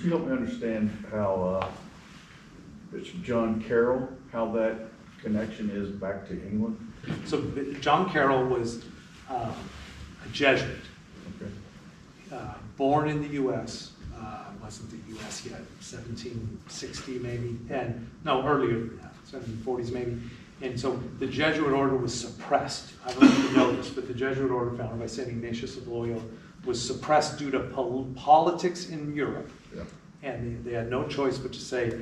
you help me understand how Bishop John Caroll, how that connection is back to England? So John Caroll was a Jesuit, Okay. born in the U.S., wasn't the U.S. yet, 1760 maybe, and no, earlier than that, 1740s maybe. And so the Jesuit order was suppressed. I don't know if you know this, but the Jesuit order founded by St. Ignatius of Loyola was suppressed due to politics in Europe. Yeah. And they had no choice but to say,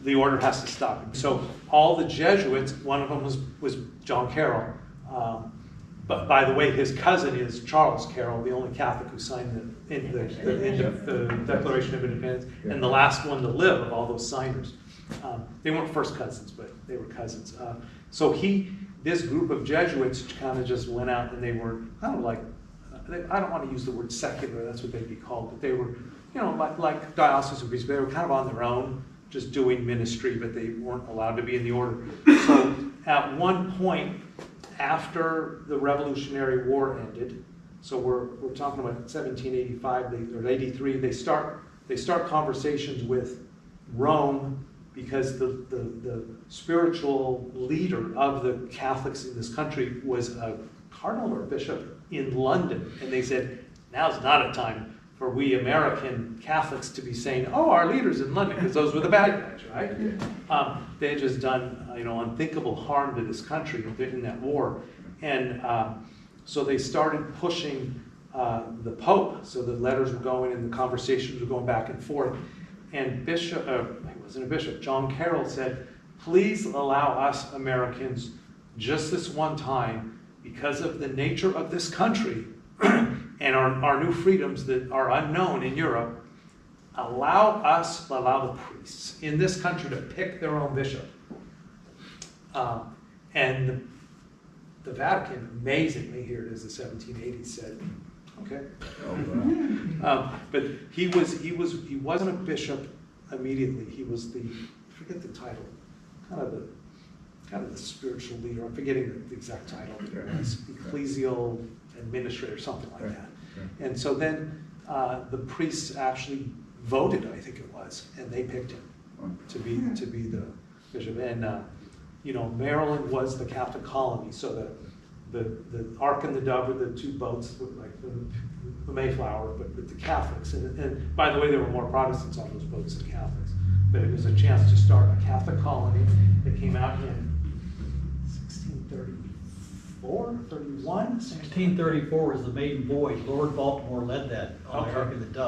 the order has to stop. So all the Jesuits, one of them was John Caroll. But by the way, his cousin is Charles Caroll, the only Catholic who signed the Declaration of Independence, and the last one to live of all those signers. They weren't first cousins, but they were cousins. So this group of Jesuits kind of just went out, and they were kind of like, I don't want to use the word secular, that's what they'd be called, but they were, like diocesan priests, they were kind of on their own, just doing ministry, but they weren't allowed to be in the order. So at one point, after the Revolutionary War ended, so we're talking about 1785 or 83, they start conversations with Rome, because the spiritual leader of the Catholics in this country was a cardinal or a bishop in London, and they said, now's not a time for we American Catholics to be saying, oh, our leader's in London, because those were the bad guys, right? They had just done unthinkable harm to this country in that war. And so they started pushing the Pope, so the letters were going and the conversations were going back and forth. And he wasn't a bishop, John Caroll said, please allow us Americans just this one time, because of the nature of this country, and our new freedoms that are unknown in Europe, allow the priests in this country to pick their own bishop. And the Vatican, amazingly, here it is, the 1780s, said, okay. But he wasn't a bishop immediately. He was I forget the title, kind of the spiritual leader. I'm forgetting the exact title. It was ecclesial administrator, something like that. And so then the priests actually voted, I think it was, and they picked him to be the bishop. And Maryland was the Catholic colony, so the Ark and the Dove were the two boats, like the Mayflower, but with the Catholics. And by the way, there were more Protestants on those boats than Catholics. But it was a chance to start a Catholic colony that came out in 1634, 31? 1634 was the maiden voyage. Lord Baltimore led that on the Ark of the Dove.